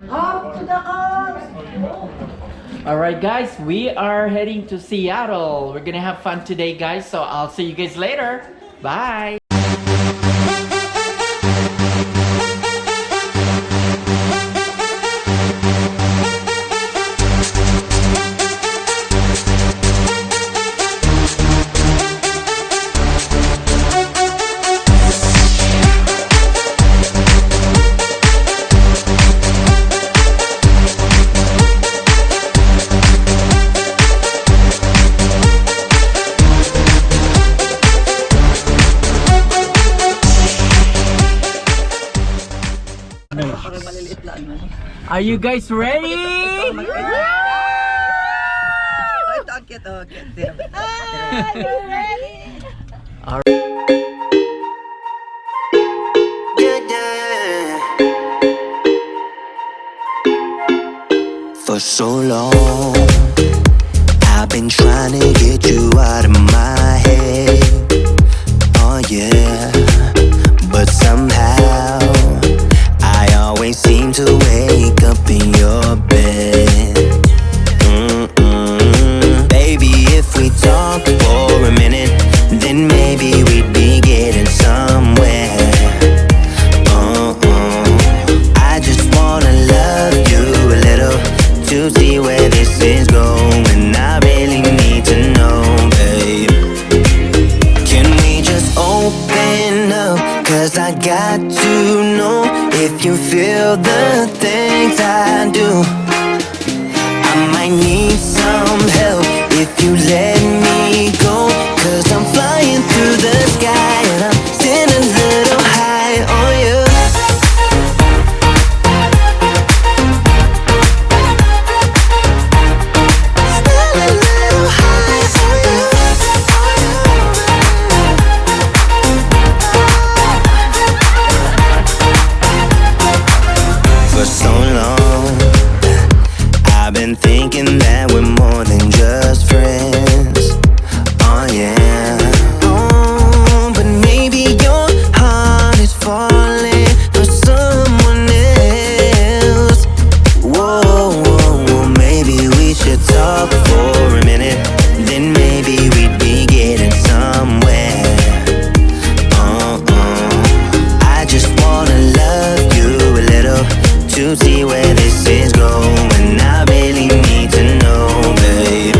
Up to the coast! Alright guys, we are heading to Seattle. We're gonna have fun today guys, so I'll see you guys later. Bye! Are you guys ready? For so long, I've been trying to get you out of my head. Oh yeah, but somehow I always seem to wake up in your bed. Baby, if we talk for a minute, then maybe we'd be getting somewhere. I just wanna love you a little to see where this is going. I really need to know, babe. Can we just open up? 'Cause I got to know if you feel the things I do. I might need some help if you let me go. 'Cause I'm flying through the sky and I'm still a little high on you. For so long, I've been thinking that we're more than just friends. Oh yeah. Oh, but maybe your heart is falling for someone else. Whoa, whoa, whoa, maybe we should talk for a minute. Then maybe we'd be getting somewhere. I just wanna love you a little to see where this is going. I really need to know, babe.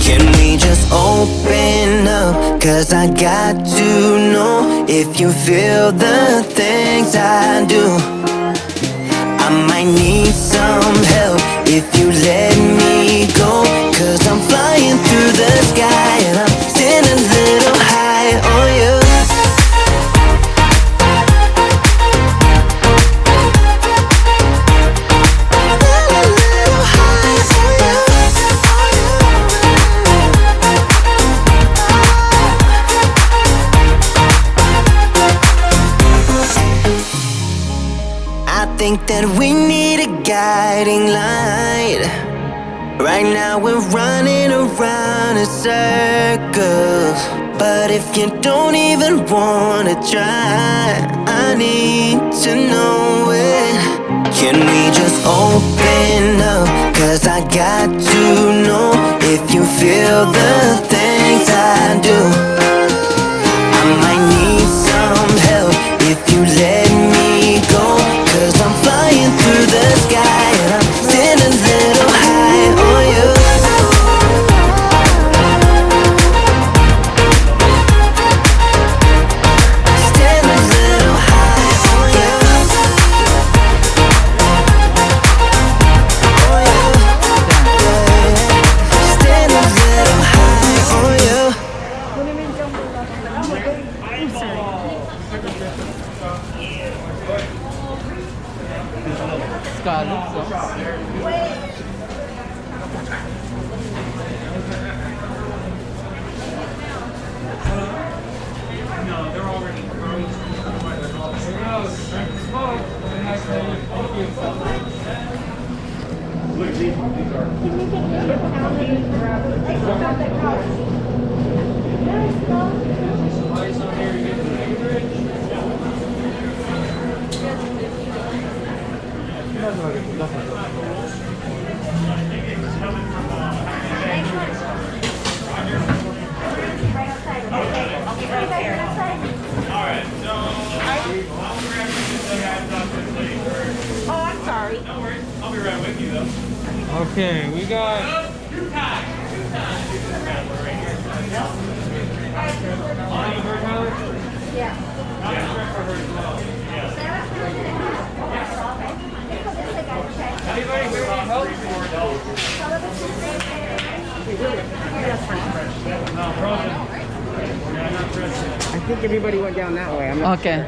Can we just open up? 'Cause I got to know if you feel the things I do. I might need some help if you let me go. 'Cause I'm flying through the sky and I'm still a little high on you. I think that we need a guiding light. Right now we're running around in circles. But if you don't even wanna try, I need to know it. Can we just open up? 'Cause I got to know if you feel the things I do. I might need some help if you let me go. 'Cause I'm flying through the sky and I'm still a little high on you. Still a little high on you. On you. Still a little high on you. Scallops, oh. Oh, I'm sorry. I'll be right with you though. Okay, we got. I think everybody went down that way. I'm not Okay.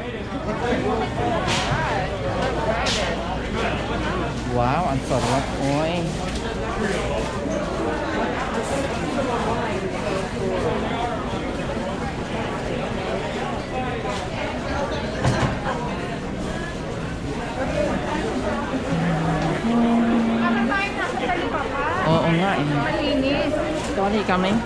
Wow, ang sarap. Oy. Oo nga eh. Malinis. Tony, coming?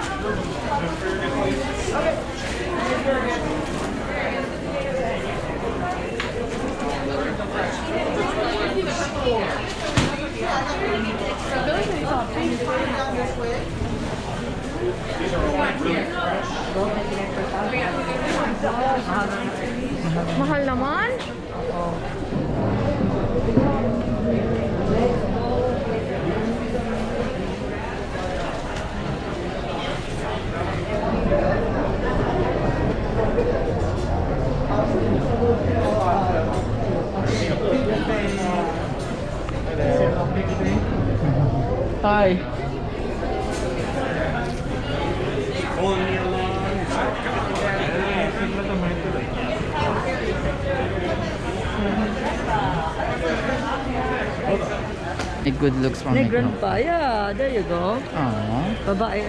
Mahal naman. Hi. A good looks from it. Negron pa. Yeah, there you go. Aww. Babae,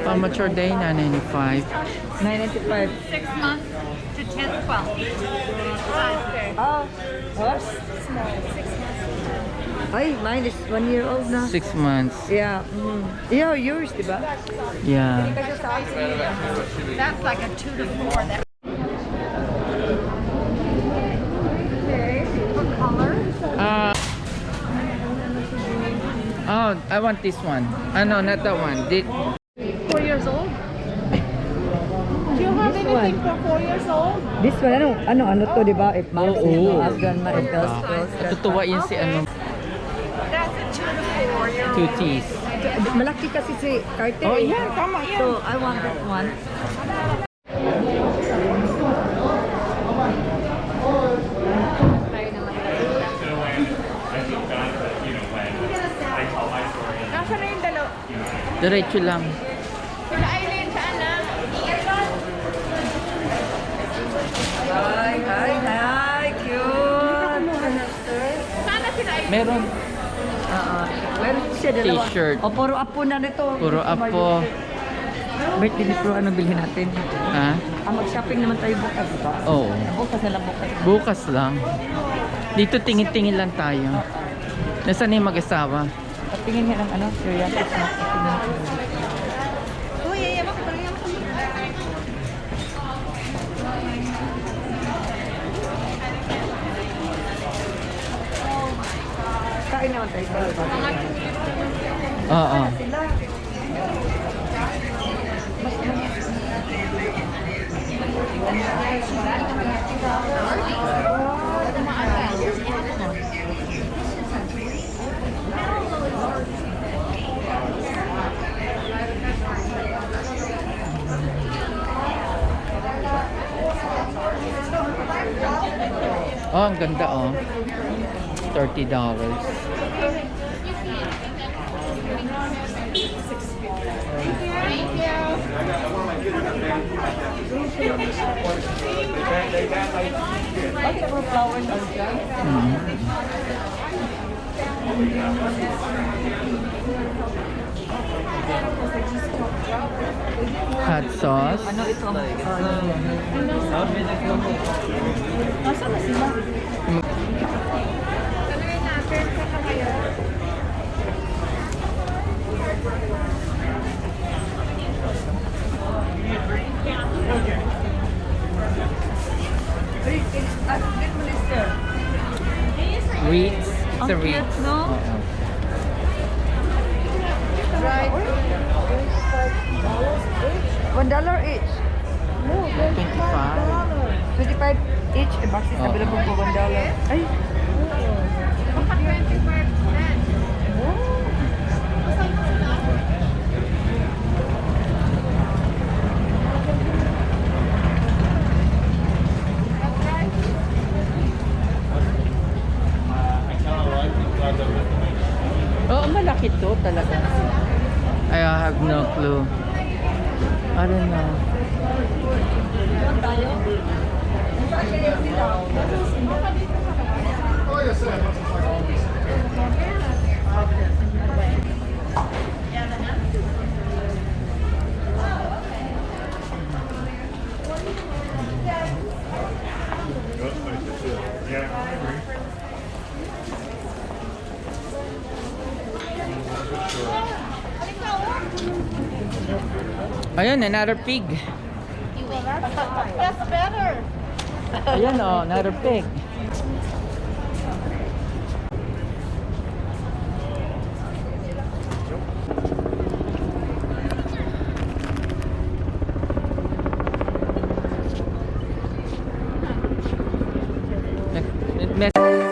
How much are they? 995. 995. 6 months to 10, 12. Oh, what? Ay, mine is 1 year old na. 6 months. Yeah. Yeah, yours, diba? Yeah. That's like a 2 to 4. That what color? Oh, I want this one. No, not that one. 4 years old? Do you have anything for 4 years old? This one, ano to, diba? If mouse, Oo. as grandma, if else, Natutuwa yun si ano. That's a 2 to 4 year old. Cuties. Malaki kasi si Carter. Oh, yeah, tama yan. So, I want that one. Nasaan na yung dalawa? Diretso lang. Sila Aileen, saan na? Hi, cute. Sana sila Aileen? Meron. Meron siya dalawa. T-shirt. O, puro apo na nito. Puro apo. Birthday ni Pro, ano bilhin natin? Ha? Mag-shopping naman tayo bukas, diba? Oo. Bukas na lang bukas. Bukas lang. Dito tingin-tingin lang tayo. Nasaan na yung mag-asawa? Tingin nga ng ano, curiosity na. Uy, yaya mo, kapag mo. Kain naman tayo. Oo. Oh, ang ganda oh. $30. Bakit puro flowers ang dyan? Hot sauce. Ano ito? Nasaan na sila? Tanungin natin sa kakayo. Reeds. It's a Ang reeds. cute, no? Oo. $1 each. 25. 25 each. A box is available for $1. Ay, Baka 25 cents. Oo, malaki to talaga. I have no clue. I don't know. Ayun, another pig. That's better. Ayan oh, another pig. It